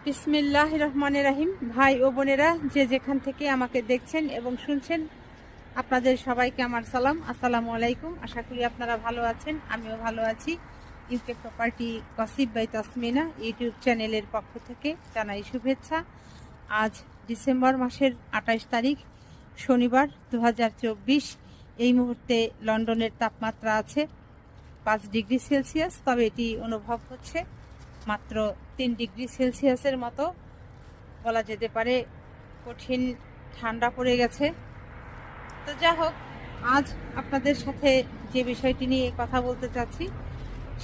বিসমিল্লাহির রহমানির রহিম। ভাই ও বোনেরা, যে যেখান থেকে আমাকে দেখছেন এবং শুনছেন, আপনাদের সবাইকে আমার সালাম, আসসালামু আলাইকুম। আশা করি আপনারা ভালো আছেন, আমিও ভালো আছি। UK property gossip by Tasmina YouTube চ্যানেলের পক্ষ থেকে জানাই শুভেচ্ছা। আজ ডিসেম্বর মাসের 28 তারিখ শনিবার 2024। এই মুহূর্তে লন্ডনের তাপমাত্রা আছে 5 ডিগ্রি সেলসিয়াস, তবে এটি অনুভব হচ্ছে মাত্র 3 ডিগ্রি সেলসিয়াসের মতো। বলা যেতে পারে কঠিন ঠান্ডা পড়ে গেছে। তো যাই হোক, আজ আপনাদের সাথে যে বিষয়টি নিয়ে কথা বলতে চাচ্ছি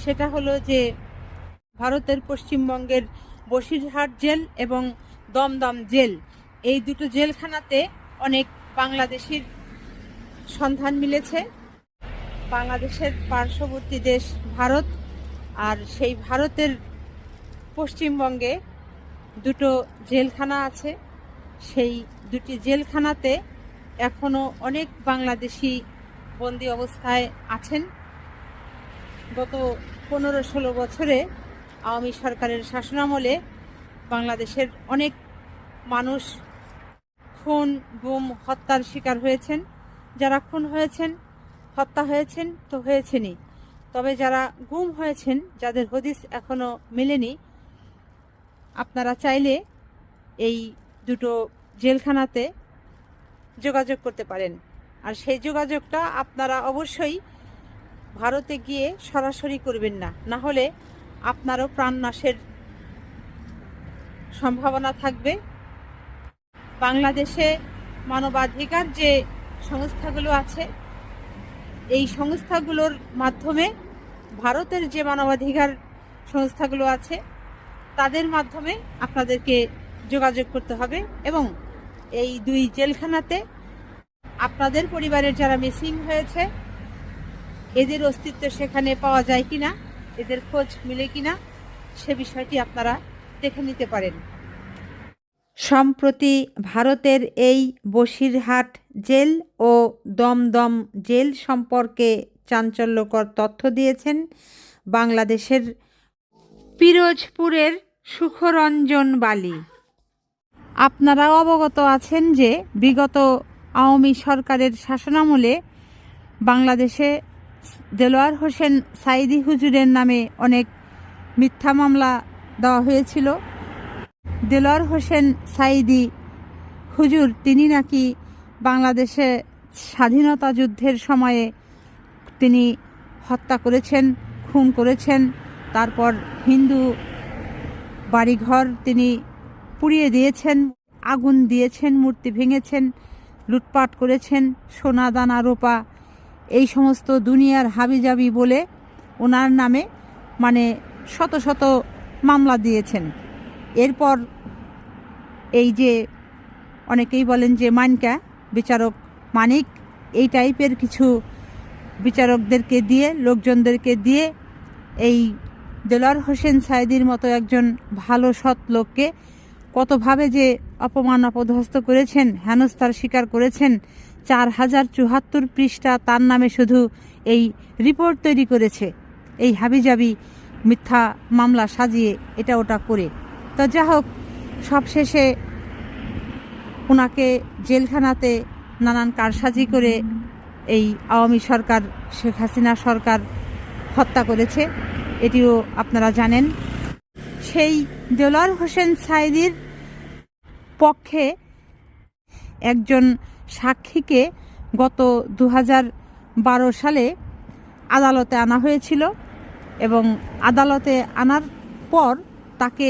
সেটা হলো যে ভারতের পশ্চিমবঙ্গের বসিরহাট জেল এবং দমদম জেল, এই দুটো জেলখানাতে অনেক বাংলাদেশির সন্ধান মিলেছে। বাংলাদেশের পার্শ্ববর্তী দেশ ভারত, আর সেই ভারতের পশ্চিমবঙ্গে দুটো জেলখানা আছে। সেই দুটি জেলখানাতে এখনও অনেক বাংলাদেশি বন্দি অবস্থায় আছেন। গত 15-16 বছরে আওয়ামী সরকারের শাসনামলে বাংলাদেশের অনেক মানুষ খুন, গুম, হত্যার শিকার হয়েছেন। যারা খুন হয়েছেন, হত্যা হয়েছেন তো হয়েছেনই, তবে যারা গুম হয়েছেন, যাদের হদিস এখনও মেলেনি, আপনারা চাইলে এই দুটো জেলখানাতে যোগাযোগ করতে পারেন। আর সেই যোগাযোগটা আপনারা অবশ্যই ভারতে গিয়ে সরাসরি করবেন না, না হলে আপনারও প্রাণনাশের সম্ভাবনা থাকবে। বাংলাদেশে মানবাধিকার যে সংস্থাগুলো আছে, এই সংস্থাগুলোর মাধ্যমে ভারতের যে মানবাধিকার সংস্থাগুলো আছে তাদের মাধ্যমে আপনাদেরকে যোগাযোগ করতে হবে। এবং এই দুই জেলখানাতে আপনাদের পরিবারের যারা মিসিং হয়েছে, এদের অস্তিত্ব সেখানে পাওয়া যায় কিনা, এদের খোঁজ মিলে কিনা, সে বিষয়টি আপনারা দেখে নিতে পারেন। সম্প্রতি ভারতের এই বসিরহাট জেল ও দমদম জেল সম্পর্কে চাঞ্চল্যকর তথ্য দিয়েছেন বাংলাদেশের পিরোজপুরের সুখরঞ্জন বালি। আপনারাও অবগত আছেন যে বিগত আওয়ামী সরকারের শাসনামলে বাংলাদেশে দেলোয়ার হোসেন সাইদি হুজুরের নামে অনেক মিথ্যা মামলা দেওয়া হয়েছিল। দেলোয়ার হোসেন সাইদি হুজুর তিনি নাকি বাংলাদেশে স্বাধীনতা যুদ্ধের সময়ে তিনি হত্যা করেছেন, খুন করেছেন, তারপর হিন্দু বাড়িঘর তিনি পুড়িয়ে দিয়েছেন, আগুন দিয়েছেন, মূর্তি ভেঙেছেন, লুটপাট করেছেন, সোনা দানা রূপা এই সমস্ত দুনিয়ার হাবিজাবি বলে ওনার নামে শত শত মামলা দিয়েছেন। এরপর এই যে অনেকেই বলেন যে মানকা বিচারক মানিক, এই টাইপের কিছু বিচারকদেরকে দিয়ে, লোকজনদেরকে দিয়ে এই দেলোয়ার হোসেন সাইদির মতো একজন ভালো সৎ লোককে কতভাবে যে অপমান অপদস্থ করেছেন, হেনস্থার শিকার করেছেন। 4074 পৃষ্ঠা তার নামে শুধু এই রিপোর্ট তৈরি করেছে, এই হাবিজাবি মিথ্যা মামলা সাজিয়ে এটা ওটা করে। তো যা হোক, সবশেষে ওনাকে জেলখানাতে নানান কারসাজি করে এই আওয়ামী সরকার, শেখ হাসিনা সরকার হত্যা করেছে, এটিও আপনারা জানেন। সেই দেলোয়ার হোসেন সাইদির পক্ষে একজন সাক্ষীকে গত 2012 সালে আদালতে আনা হয়েছিল এবং আদালতে আনার পর তাকে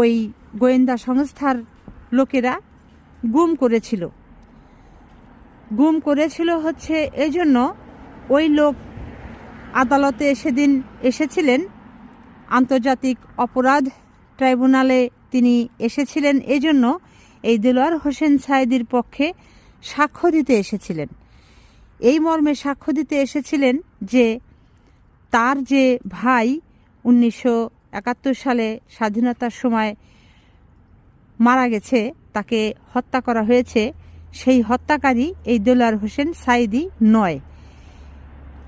ওই গোয়েন্দা সংস্থার লোকেরা গুম করেছিল হচ্ছে এই জন্য ওই লোক আদালতে সেদিন এসেছিলেন, আন্তর্জাতিক অপরাধ ট্রাইব্যুনালে তিনি এসেছিলেন। এজন্য এই দেলোয়ার হোসেন সাইদির পক্ষে সাক্ষ্য দিতে এসেছিলেন। এই মর্মে সাক্ষ্য দিতে এসেছিলেন যে তার যে ভাই 1971 সালে স্বাধীনতার সময় মারা গেছে, তাকে হত্যা করা হয়েছে, সেই হত্যাকারী এই দেলোয়ার হোসেন সাইদি নয়।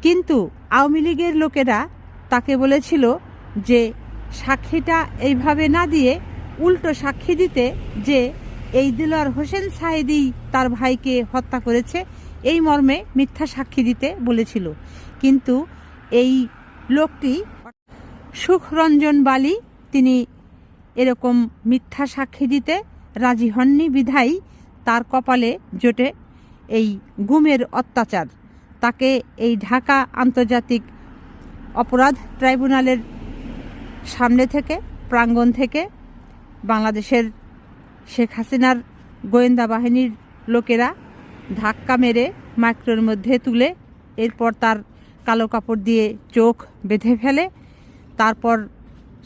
কিন্তু আওয়ামী লীগের লোকেরা তাকে বলেছিল যে সাক্ষীটা এইভাবে না দিয়ে উল্টো সাক্ষী দিতে যে এই দিলওয়ার হোসেন সাঈদী তার ভাইকে হত্যা করেছে, এই মর্মে মিথ্যা সাক্ষী দিতে বলেছিল। কিন্তু এই লোকটি সুখরঞ্জন বালি তিনি এরকম মিথ্যা সাক্ষী দিতে রাজি হননি, বিধায় তার কপালে জোটে এই গুমের অত্যাচার। তাকে এই ঢাকা আন্তর্জাতিক অপরাধ ট্রাইব্যুনালের সামনে থেকে, প্রাঙ্গণ থেকে বাংলাদেশের শেখ হাসিনার গোয়েন্দা বাহিনীর লোকেরা ধাক্কা মেরে মাইক্রোর মধ্যে তুলে এরপর তার কালো কাপড় দিয়ে চোখ বেঁধে ফেলে। তারপর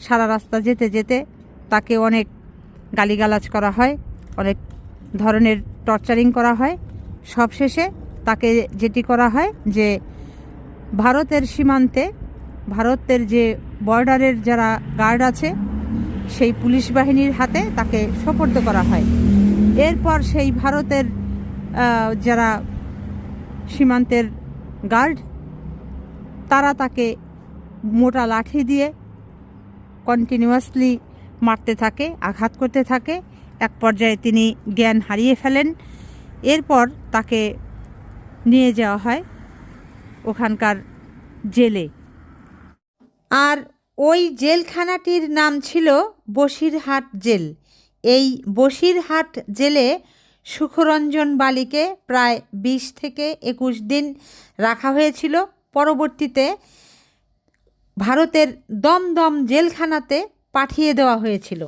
সারা রাস্তা যেতে যেতে তাকে অনেক গালিগালাজ করা হয়, অনেক ধরনের টর্চারিং করা হয়। সবশেষে তাকে যেটি করা হয় যে ভারতের সীমান্তে, ভারতের যে বর্ডারের যারা গার্ড আছে সেই পুলিশ বাহিনীর হাতে তাকে সোপর্দ করা হয়। এরপর সেই ভারতের যারা সীমান্তের গার্ড তারা তাকে মোটা লাঠি দিয়ে কন্টিনিউয়াসলি মারতে থাকে, আঘাত করতে থাকে। এক পর্যায়ে তিনি জ্ঞান হারিয়ে ফেলেন। এরপর তাকে নিয়ে যাওয়া হয় ওখানকার জেলে। আর ওই জেলখানাটির নাম ছিল বসিরহাট জেল। এই বসিরহাট জেলে সুখরঞ্জন বালিকে প্রায় 20 থেকে 21 দিন রাখা হয়েছিল। পরবর্তীতে ভারতের দমদম জেলখানাতে পাঠিয়ে দেওয়া হয়েছিল।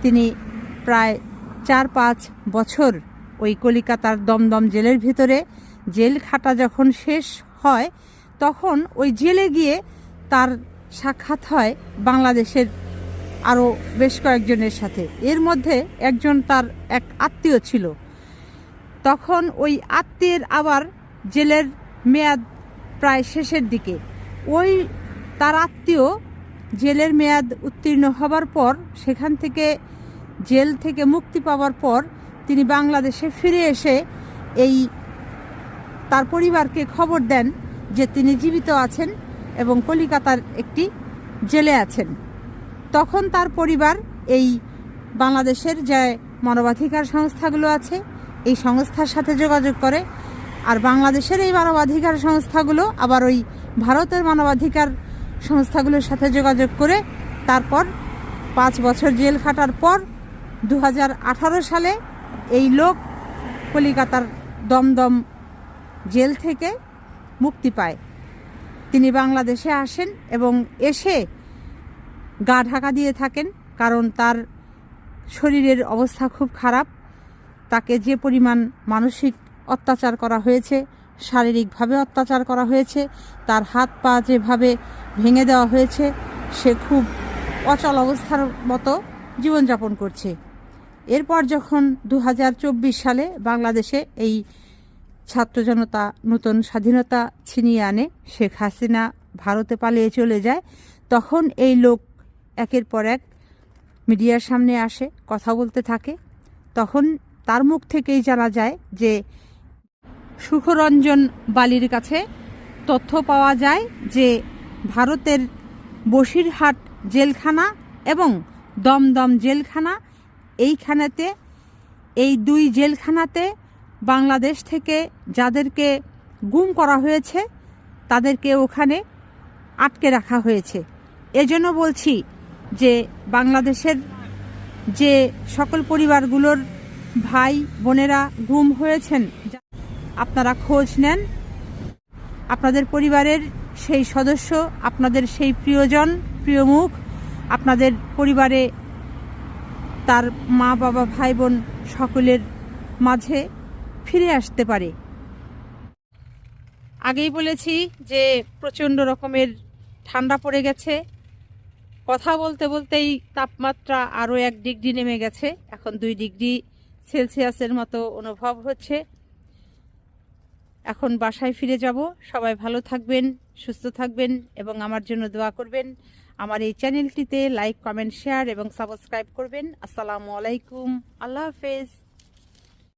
তিনি প্রায় 4-5 বছর ওই কলিকাতার দমদম জেলের ভিতরে জেল খাটা যখন শেষ হয় তখন ওই জেলে গিয়ে তার সাক্ষাৎ হয় বাংলাদেশের আরও বেশ কয়েকজনের সাথে। এর মধ্যে একজন তার এক আত্মীয় ছিল। তখন ওই আত্মীয়ের আবার জেলের মেয়াদ প্রায় শেষের দিকে। ওই তার আত্মীয় জেলের মেয়াদ উত্তীর্ণ হবার পর, সেখান থেকে জেল থেকে মুক্তি পাওয়ার পর তিনি বাংলাদেশে ফিরে এসে এই তার পরিবারকে খবর দেন যে তিনি জীবিত আছেন এবং কলিকাতার একটি জেলে আছেন। তখন তার পরিবার এই বাংলাদেশের যে মানবাধিকার সংস্থাগুলো আছে এই সংস্থার সাথে যোগাযোগ করে। আর বাংলাদেশের এই মানবাধিকার সংস্থাগুলো আবার ওই ভারতের মানবাধিকার সংস্থাগুলোর সাথে যোগাযোগ করে তারপর 5 বছর জেল খাটার পর 2018 সালে এই লোক কলিকাতার দমদম জেল থেকে মুক্তি পায়। তিনি বাংলাদেশে আসেন এবং এসে গা ঢাকা দিয়ে থাকেন, কারণ তার শরীরের অবস্থা খুব খারাপ। তাকে যে পরিমাণ মানসিক অত্যাচার করা হয়েছে, শারীরিকভাবে অত্যাচার করা হয়েছে, তার হাত পা যেভাবে ভেঙে দেওয়া হয়েছে, সে খুব অচল অবস্থার মতো জীবনযাপন করছে। এরপর যখন 2024 সালে বাংলাদেশে এই ছাত্র জনতা নতুন স্বাধীনতা ছিনিয়ে আনে, শেখ হাসিনা ভারতে পালিয়ে চলে যায়, তখন এই লোক একের পর এক মিডিয়ার সামনে আসে, কথা বলতে থাকে। তখন তার মুখ থেকেই জানা যায় যে সুখরঞ্জন বালির কাছে তথ্য পাওয়া যায় যে ভারতের বসিরহাট জেলখানা এবং দমদম জেলখানা, এইখানেতে এই 2 জেলখানাতে বাংলাদেশ থেকে যাদেরকে গুম করা হয়েছে তাদেরকে ওখানে আটকে রাখা হয়েছে। এজন্য বলছি যে বাংলাদেশের যে সকল পরিবারগুলোর ভাই বোনেরা গুম হয়েছেন, আপনারা খোঁজ নেন। আপনাদের পরিবারের সেই সদস্য, আপনাদের সেই প্রিয়জন, প্রিয় মুখ আপনাদের পরিবারে তার মা বাবা ভাই বোন সকলের মাঝে ফিরে আসতে পারে। আগেই বলেছি যে প্রচণ্ড রকমের ঠান্ডা পড়ে গেছে। কথা বলতে বলতেই তাপমাত্রা আরও 1 ডিগ্রি নেমে গেছে। এখন 2 ডিগ্রি সেলসিয়াসের মতো অনুভব হচ্ছে। এখন বাসায় ফিরে যাব। সবাই ভালো থাকবেন, সুস্থ থাকবেন এবং আমার জন্য দোয়া করবেন। আমার এই চ্যানেলটিতে লাইক, কমেন্ট, শেয়ার এবং সাবস্ক্রাইব করবেন। আসসালামু আলাইকুম, আল্লাহ হাফেজ।